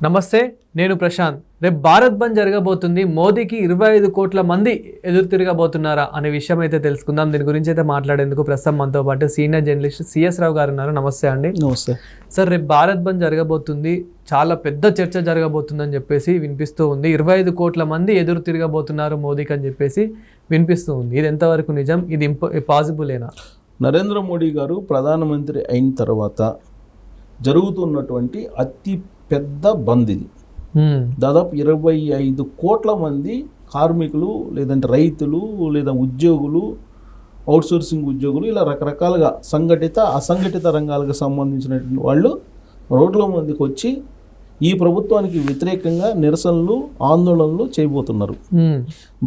నమస్తే, నేను ప్రశాంత్. రేపు భారత్ బంద్ జరగబోతుంది. మోదీకి 25 కోట్ల మంది ఎదురు తిరగబోతున్నారా అనే విషయం అయితే తెలుసుకుందాం. దీని గురించి అయితే మాట్లాడేందుకు ప్రస్తుతం మనతో పాటు సీనియర్ జర్నలిస్ట్ సిఎస్ రావు గారు ఉన్నారు. నమస్తే అండి. నమస్తే సార్, రేపు భారత్ బంద్ జరగబోతుంది, చాలా పెద్ద చర్చ జరగబోతుందని చెప్పేసి వినిపిస్తూ ఉంది. 25 కోట్ల మంది ఎదురు తిరగబోతున్నారు మోదీకి అని చెప్పేసి వినిపిస్తూ ఉంది. ఇది ఎంతవరకు నిజం? ఇది పాసిబులేనా? నరేంద్ర మోడీ గారు ప్రధానమంత్రి అయిన తర్వాత జరుగుతున్నటువంటి అతి పెద్ద బంద్ ఇది. దాదాపు 25 కోట్ల మంది కార్మికులు, లేదంటే రైతులు, లేదా ఉద్యోగులు, అవుట్సోర్సింగ్ ఉద్యోగులు, ఇలా రకరకాలుగా సంఘటిత అసంఘటిత రంగాలకు సంబంధించినటువంటి వాళ్ళు రోడ్ల మందికి వచ్చి ఈ ప్రభుత్వానికి వ్యతిరేకంగా నిరసనలు, ఆందోళనలు చేయబోతున్నారు.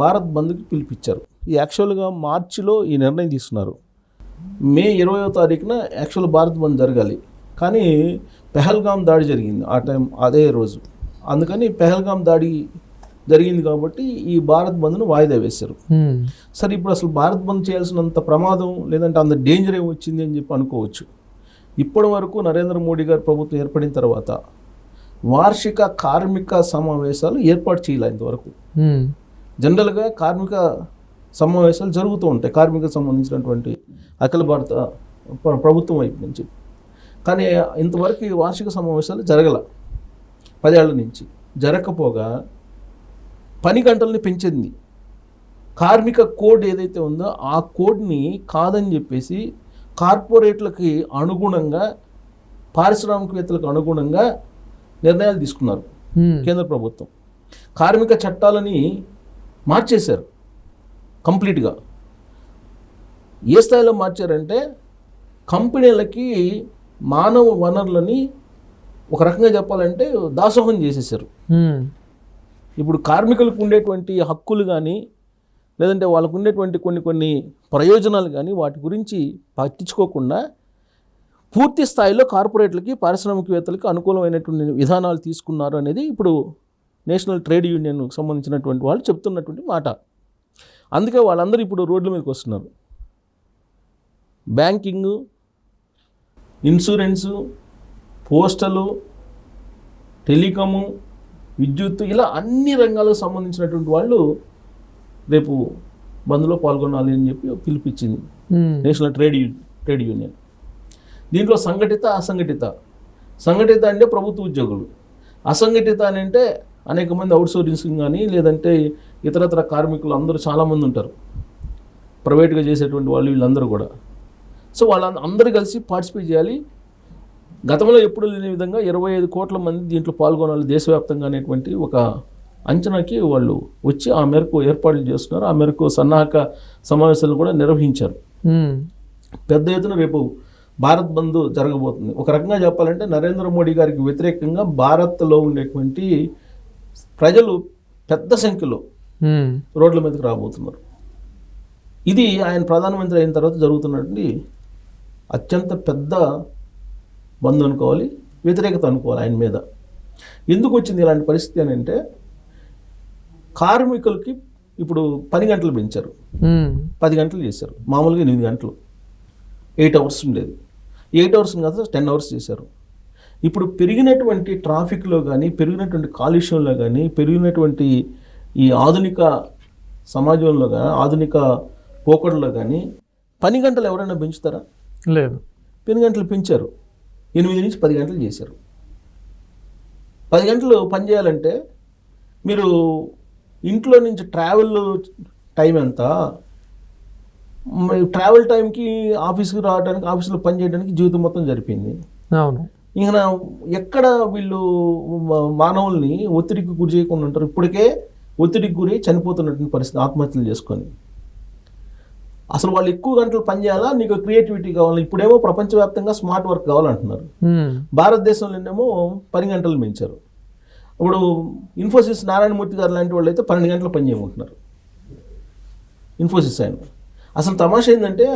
భారత్ బంద్కి పిలిపించారు. ఈ యాక్చువల్గా మార్చిలో ఈ నిర్ణయం తీసుకున్నారు. మే 20వ తారీఖున యాక్చువల్ భారత్ బంద్ జరగాలి, కానీ పెహల్గాం దాడి జరిగింది అదే రోజు. అందుకని పెహల్గాం దాడి జరిగింది కాబట్టి ఈ భారత్ బంద్ను వాయిదా వేశారు. సరే, ఇప్పుడు అసలు భారత్ బంద్ చేయాల్సినంత ప్రమాదం లేదంటే అంత డేంజర్ ఏమి వచ్చింది అని చెప్పి అనుకోవచ్చు. ఇప్పటి వరకు నరేంద్ర మోడీ గారు ప్రభుత్వం ఏర్పడిన తర్వాత వార్షిక కార్మిక సమావేశాలు ఏర్పాటు చేయాలి. ఇంతవరకు జనరల్గా కార్మిక సమావేశాలు జరుగుతూ ఉంటాయి, కార్మిక సంబంధించినటువంటి అఖిల భారత ప్రభుత్వం వైపు నుంచి. కానీ ఇంతవరకు ఈ వార్షిక సమావేశాలు జరగల. 10 ఏళ్ల నుంచి జరగకపోగా పని గంటల్ని పెంచింది. కార్మిక కోడ్ ఏదైతే ఉందో ఆ కోడ్ని కాదని చెప్పేసి కార్పొరేట్లకి అనుగుణంగా, పారిశ్రామికవేత్తలకు అనుగుణంగా నిర్ణయాలు తీసుకున్నారు కేంద్ర ప్రభుత్వం. కార్మిక చట్టాలని మార్చేశారు కంప్లీట్గా. ఏ స్థాయిలో మార్చారంటే కంపెనీలకి మానవ వనరులని ఒక రకంగా చెప్పాలంటే దాసోహం చేసేసారు. ఇప్పుడు కార్మికులకు ఉండేటువంటి హక్కులు కానీ, లేదంటే వాళ్ళకు ఉండేటువంటి కొన్ని ప్రయోజనాలు కానీ వాటి గురించి పట్టించుకోకుండా పూర్తి స్థాయిలో కార్పొరేట్లకి, పారిశ్రామికవేత్తలకి అనుకూలమైనటువంటి విధానాలు తీసుకున్నారు అనేది ఇప్పుడు నేషనల్ ట్రేడ్ యూనియన్కు సంబంధించినటువంటి వాళ్ళు చెప్తున్నటువంటి మాట. అందుకే వాళ్ళందరూ ఇప్పుడు రోడ్ల మీదకి వస్తున్నారు. బ్యాంకింగు, ఇన్సూరెన్సు, పోస్టలు, టెలికాము, విద్యుత్, ఇలా అన్ని రంగాలకు సంబంధించినటువంటి వాళ్ళు రేపు బంద్లో పాల్గొనాలి అని చెప్పి పిలిపించింది నేషనల్ ట్రేడ్ యూనియన్. దీంట్లో సంఘటిత, సంఘటిత అంటే ప్రభుత్వ ఉద్యోగులు, అసంఘటిత అని అంటే అనేక మంది అవుట్సోర్సింగ్ కానీ, లేదంటే ఇతరత్ర కార్మికులు అందరూ చాలామంది ఉంటారు, ప్రైవేట్గా చేసేటువంటి వాళ్ళు, వీళ్ళందరూ కూడా. సో వాళ్ళందరూ కలిసి పార్టిసిపేట్ చేయాలి. గతంలో ఎప్పుడు లేని విధంగా 25 కోట్ల మంది దీంట్లో పాల్గొనాలి దేశవ్యాప్తంగా అనేటువంటి ఒక అంచనాకి వాళ్ళు వచ్చి ఆ మేరకు ఏర్పాట్లు చేస్తున్నారు. ఆ మేరకు సన్నాహక సమావేశాలు కూడా నిర్వహించారు. పెద్ద ఎత్తున రేపు భారత్ బంద్ జరగబోతుంది. ఒక రకంగా చెప్పాలంటే నరేంద్ర మోడీ గారికి వ్యతిరేకంగా భారత్లో ఉండేటువంటి ప్రజలు పెద్ద సంఖ్యలో రోడ్ల మీదకి రాబోతున్నారు. ఇది ఆయన ప్రధానమంత్రి అయిన తర్వాత జరుగుతున్నటువంటి అత్యంత పెద్ద బంద్ అనుకోవాలి, వ్యతిరేకత అనుకోవాలి ఆయన మీద. ఎందుకు వచ్చింది ఇలాంటి పరిస్థితి అని అంటే, కార్మికులకి ఇప్పుడు 10 గంటలు పెంచారు, 10 గంటలు చేశారు. మామూలుగా 8 గంటలు, 8 అవర్స్ ఉండేది. 8 అవర్స్ కాదు 10 అవర్స్ చేశారు. ఇప్పుడు పెరిగినటువంటి ట్రాఫిక్లో కానీ, పెరిగినటువంటి కాలుష్యంలో కానీ, పెరిగినటువంటి ఈ ఆధునిక సమాజంలో కానీ, ఆధునిక పోకడలో కానీ 10 గంటలు ఎవరైనా పెంచుతారా? లేదు. 10 గంటలు పెంచారు. 8 నుంచి 10 గంటలు చేశారు. 10 గంటలు పని చేయాలంటే మీరు ఇంట్లో నుంచి ట్రావెల్ టైం ఎంత, ట్రావెల్ టైంకి ఆఫీస్కి రావడానికి, ఆఫీస్లో పని చేయడానికి జీవితం మొత్తం జరిపింది. అవును. ఇంకా ఎక్కడ వీళ్ళు మానవుల్ని ఒత్తిడికి గురి చేయకుండా ఉంటారు? ఇప్పటికే ఒత్తిడికి గురి చనిపోతున్నటువంటి పరిస్థితి, ఆత్మహత్యలు చేసుకొని. అసలు వాళ్ళు ఎక్కువ గంటలు పని చేయాలా, నీకు క్రియేటివిటీ కావాలి. ఇప్పుడేమో ప్రపంచవ్యాప్తంగా స్మార్ట్ వర్క్ కావాలంటున్నారు. భారతదేశంలోనేమో 10 గంటలు పెంచారు. ఇప్పుడు ఇన్ఫోసిస్ నారాయణమూర్తి గారు లాంటి వాళ్ళు అయితే 12 గంటలు పని చేయమంటున్నారు. ఇన్ఫోసిస్ ఆయన. అసలు తమాషా ఏంటంటే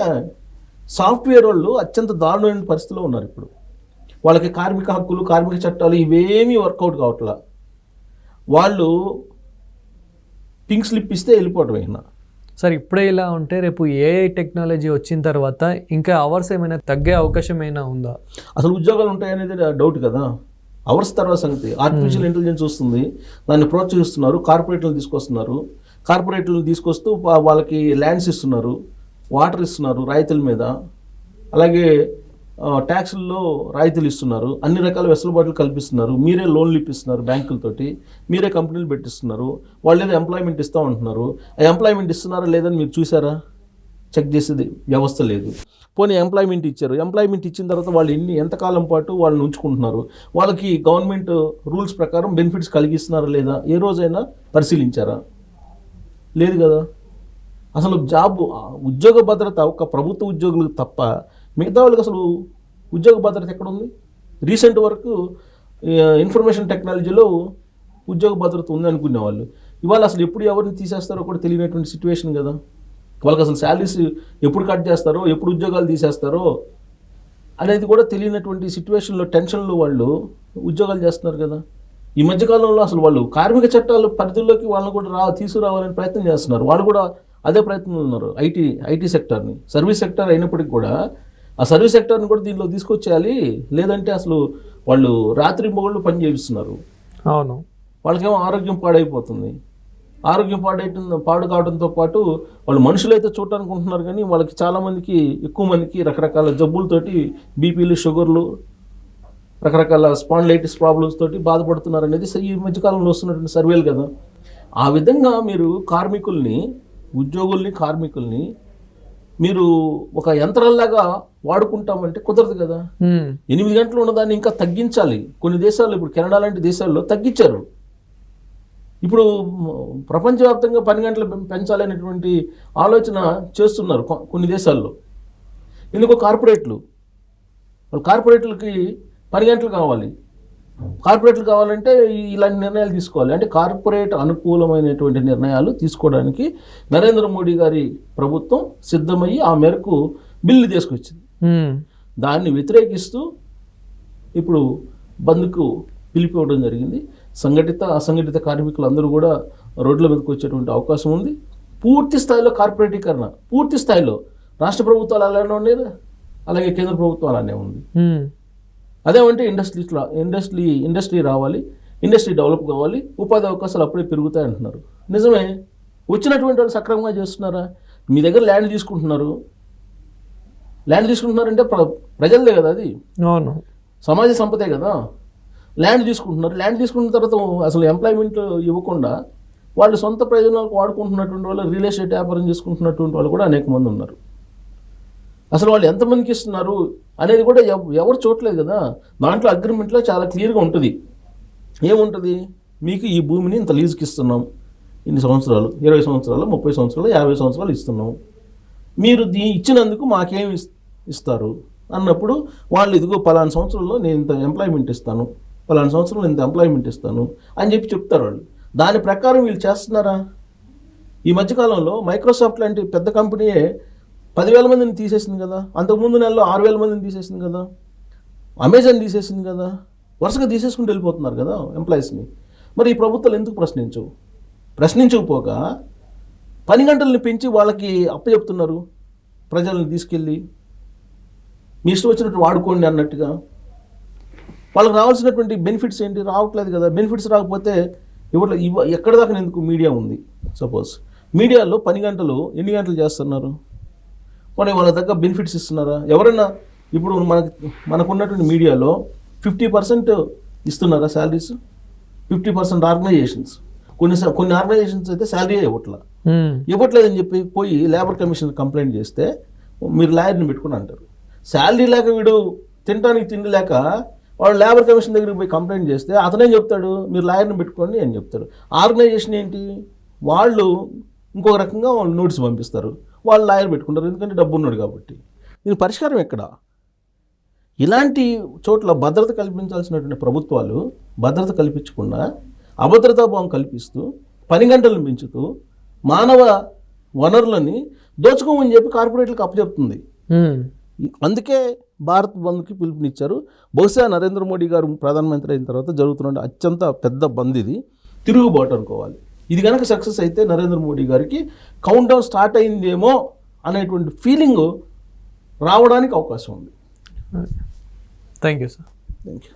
సాఫ్ట్వేర్ వాళ్ళు అత్యంత దారుణమైన పరిస్థితిలో ఉన్నారు. ఇప్పుడు వాళ్ళకి కార్మిక హక్కులు, కార్మిక చట్టాలు ఇవేమీ వర్కౌట్ కావట్లా. వాళ్ళు పింక్ స్లిప్ ఇస్తే వెళ్ళిపోవటం. సార్, ఇప్పుడే ఇలా ఉంటే రేపు ఏఐ టెక్నాలజీ వచ్చిన తర్వాత ఇంకా అవర్స్ ఏమైనా తగ్గే అవకాశం ఏమైనా ఉందా? అసలు ఉద్యోగాలు ఉంటాయనేది డౌట్ కదా. అవర్స్ తర్వాత సంగతి. ఆర్టిఫిషియల్ ఇంటెలిజెన్స్ వస్తుంది, దాన్ని ప్రోత్సహిస్తున్నారు, కార్పొరేట్లను తీసుకొస్తున్నారు, కార్పొరేట్లను తీసుకొస్తూ వాళ్ళకి ల్యాండ్స్ ఇస్తున్నారు, వాటర్ ఇస్తున్నారు రాయితీల మీద, అలాగే ట్యాక్సుల్లో రాయితీలు ఇస్తున్నారు, అన్ని రకాల వెసులుబాట్లు కల్పిస్తున్నారు, మీరే లోన్లు ఇప్పిస్తున్నారు బ్యాంకులతోటి, మీరే కంపెనీలు పెట్టిస్తున్నారు, వాళ్ళు ఏదో ఎంప్లాయ్మెంట్ ఇస్తూ ఉంటున్నారు. ఆ ఎంప్లాయ్మెంట్ ఇస్తున్నారా లేదని మీరు చూసారా? చెక్ చేసేది వ్యవస్థ లేదు. పోనీ ఎంప్లాయ్మెంట్ ఇచ్చారు, ఎంప్లాయ్మెంట్ ఇచ్చిన తర్వాత వాళ్ళు ఎంతకాలం పాటు వాళ్ళని ఉంచుకుంటున్నారు, వాళ్ళకి గవర్నమెంట్ రూల్స్ ప్రకారం బెనిఫిట్స్ కలిగిస్తున్నారా లేదా ఏ రోజైనా పరిశీలించారా? లేదు కదా. అసలు ఉద్యోగ భద్రత ఒక ప్రభుత్వ ఉద్యోగులకు తప్ప మిగతా వాళ్ళకి అసలు ఉద్యోగ భద్రత ఎక్కడ ఉంది? రీసెంట్ వరకు ఇన్ఫర్మేషన్ టెక్నాలజీలో ఉద్యోగ భద్రత ఉంది అనుకునే వాళ్ళు ఇవాళ అసలు ఎప్పుడు ఎవరిని తీసేస్తారో కూడా తెలియనటువంటి సిచ్యువేషన్ కదా. వాళ్ళకి అసలు శాలరీస్ ఎప్పుడు కట్ చేస్తారో, ఎప్పుడు ఉద్యోగాలు తీసేస్తారో అనేది కూడా తెలియనటువంటి సిచ్యువేషన్లో టెన్షన్లో వాళ్ళు ఉద్యోగాలు చేస్తున్నారు కదా. ఈ మధ్యకాలంలో అసలు వాళ్ళు కార్మిక చట్టాల పరిధిలోకి వాళ్ళని కూడా తీసుకురావాలని ప్రయత్నం చేస్తున్నారు. వాళ్ళు కూడా అదే ప్రయత్నంలో ఉన్నారు. ఐటీ సెక్టర్ని, సర్వీస్ సెక్టర్ అయినప్పటికీ కూడా ఆ సర్వీస్ సెక్టర్ని కూడా దీనిలో తీసుకొచ్చేయాలి, లేదంటే అసలు వాళ్ళు రాత్రి మొగుళ్ళు పని చేయిస్తున్నారు. అవును, వాళ్ళకేమో ఆరోగ్యం పాడైపోతుంది. ఆరోగ్యం పాడు కావడంతో పాటు వాళ్ళు మనుషులైతే చూడటానికి ఉంటున్నారు, కానీ వాళ్ళకి చాలామందికి, ఎక్కువ మందికి రకరకాల జబ్బులతోటి, బీపీలు, షుగర్లు, రకరకాల స్పాండిలైటిస్ ప్రాబ్లమ్స్ తోటి బాధపడుతున్నారు అనేది ఈ మధ్యకాలంలో వస్తున్నటువంటి సర్వేలు కదా. ఆ విధంగా మీరు కార్మికుల్ని మీరు ఒక యంత్రాల్లాగా వాడుకుంటామంటే కుదరదు కదా. 8 గంటలు ఉన్నదాన్ని ఇంకా తగ్గించాలి. కొన్ని దేశాల్లో, ఇప్పుడు కెనడా లాంటి దేశాల్లో తగ్గించారు. ఇప్పుడు ప్రపంచవ్యాప్తంగా 10 గంటలు పెంచాలనేటువంటి ఆలోచన చేస్తున్నారు కొన్ని దేశాల్లో. ఎందుకో కార్పొరేట్లకి 10 గంటలు కావాలి. కార్పొరేట్లు కావాలంటే ఇలాంటి నిర్ణయాలు తీసుకోవాలి. అంటే కార్పొరేట్ అనుకూలమైనటువంటి నిర్ణయాలు తీసుకోవడానికి నరేంద్ర మోడీ గారి ప్రభుత్వం సిద్ధమయ్యి ఆ మేరకు బిల్లు తీసుకొచ్చింది. దాన్ని వ్యతిరేకిస్తూ ఇప్పుడు బంద్కు పిలిపివ్వడం జరిగింది. సంఘటిత అసంఘటిత కార్మికులు అందరూ కూడా రోడ్ల మీదకి వచ్చేటువంటి అవకాశం ఉంది. పూర్తి స్థాయిలో కార్పొరేటీకరణ, పూర్తి స్థాయిలో రాష్ట్ర ప్రభుత్వాలు అలానే ఉన్నాయి, అలాగే కేంద్ర ప్రభుత్వం అలానే ఉంది. అదేమంటే ఇండస్ట్రీ రావాలి, ఇండస్ట్రీ డెవలప్ కావాలి, ఉపాధి అవకాశాలు అప్పుడే పెరుగుతాయి అంటున్నారు. నిజమే, వచ్చినటువంటి వాళ్ళు సక్రమంగా చేస్తున్నారా? మీ దగ్గర ల్యాండ్ తీసుకుంటున్నారంటే ప్రజలదే కదా, అది సమాజ సంపదే కదా. ల్యాండ్ తీసుకుంటున్న తర్వాత అసలు ఎంప్లాయ్మెంట్ ఇవ్వకుండా వాళ్ళు సొంత ప్రయోజనాలకు వాడుకుంటున్నటువంటి వాళ్ళు, రియల్ ఎస్టేట్ వ్యాపారం చేసుకుంటున్నటువంటి వాళ్ళు కూడా అనేక మంది ఉన్నారు. అసలు వాళ్ళు ఎంతమందికి ఇస్తున్నారు అనేది కూడా ఎవరు చూడలేదు కదా. దాంట్లో అగ్రిమెంట్లో చాలా క్లియర్గా ఉంటుంది. ఏముంటుంది? మీకు ఈ భూమిని ఇంత లీజుకి ఇస్తున్నాం, ఇన్ని సంవత్సరాలు, 20 సంవత్సరాలు, 30 సంవత్సరాలు, 50 సంవత్సరాలు ఇస్తున్నాం, మీరు ఇచ్చినందుకు మాకేమి ఇస్తారు అన్నప్పుడు వాళ్ళు ఇదిగో పలానా సంవత్సరంలో నేను ఇంత ఎంప్లాయ్మెంట్ ఇస్తాను, పలానా సంవత్సరంలో ఇంత ఎంప్లాయ్మెంట్ ఇస్తాను అని చెప్తారు వాళ్ళు. దాని ప్రకారం వీళ్ళు చేస్తున్నారా? ఈ మధ్యకాలంలో మైక్రోసాఫ్ట్ లాంటి పెద్ద కంపెనీయే 10,000 మందిని తీసేసింది కదా. అంతకుముందు నెలలో 6,000 మందిని తీసేసింది కదా. అమెజాన్ తీసేసింది కదా. వరుసగా తీసేసుకుంటూ వెళ్ళిపోతున్నారు కదా ఎంప్లాయీస్ని. మరి ఈ ప్రభుత్వాలు ఎందుకు ప్రశ్నించకపోగా 10 గంటలని పెంచి వాళ్ళకి అప్పచెప్తున్నారు? ప్రజలను తీసుకెళ్ళి మీ ఇష్టం వచ్చినట్టు వాడుకోండి అన్నట్టుగా. వాళ్ళకి రావాల్సినటువంటి బెనిఫిట్స్ ఏంటి? రావట్లేదు కదా. బెనిఫిట్స్ రాకపోతే ఎక్కడ దాకా ఎందుకు మీడియా ఉంది? సపోజ్ మీడియాలో 10 గంటలు ఎన్ని గంటలు చేస్తున్నారు? వాళ్ళ దగ్గర బెనిఫిట్స్ ఇస్తున్నారా? ఎవరైనా ఇప్పుడు మనకున్నటువంటి మీడియాలో 50% ఇస్తున్నారా శాలరీస్? 50% ఆర్గనైజేషన్స్, కొన్ని ఆర్గనైజేషన్స్ అయితే శాలరీ ఇవ్వట్లేదని చెప్పి పోయి లేబర్ కమిషన్ కంప్లైంట్ చేస్తే మీరు లాయర్ని పెట్టుకుని అంటారు. శాలరీ లేక వీడు తినడానికి తిండి లేక వాడు లేబర్ కమిషన్ దగ్గరికి పోయి కంప్లైంట్ చేస్తే అతనేం చెప్తాడు? మీరు లాయర్ని పెట్టుకోండి అని చెప్తాడు. ఆర్గనైజేషన్ ఏంటి? వాళ్ళు ఇంకొక రకంగా వాళ్ళు నోటీస్ పంపిస్తారు, వాళ్ళు లాయర్ పెట్టుకుంటారు, ఎందుకంటే డబ్బు ఉన్నాడు కాబట్టి. దీని పరిష్కారం ఎక్కడ? ఇలాంటి చోట్ల భద్రత కల్పించాల్సినటువంటి ప్రభుత్వాలు భద్రత కల్పించకుండా అభద్రతాభావం కల్పిస్తూ 10 గంటలను పెంచుతూ మానవ వనరులని దోచుకోమని చెప్పి కార్పొరేట్లకు అప్పచెప్తుంది. అందుకే భారత్ బంద్కి పిలుపునిచ్చారు. బహుశా నరేంద్ర మోడీ గారు ప్రధానమంత్రి అయిన తర్వాత జరుగుతున్న అత్యంత పెద్ద బంద్ ఇది, తిరుగుబాటు అనుకోవాలి. ఇది కనుక సక్సెస్ అయితే నరేంద్ర మోడీ గారికి కౌంట్ డౌన్ స్టార్ట్ అయిందేమో అనేటువంటి ఫీలింగ్ రావడానికి అవకాశం ఉంది. Thank you sir. Thank you.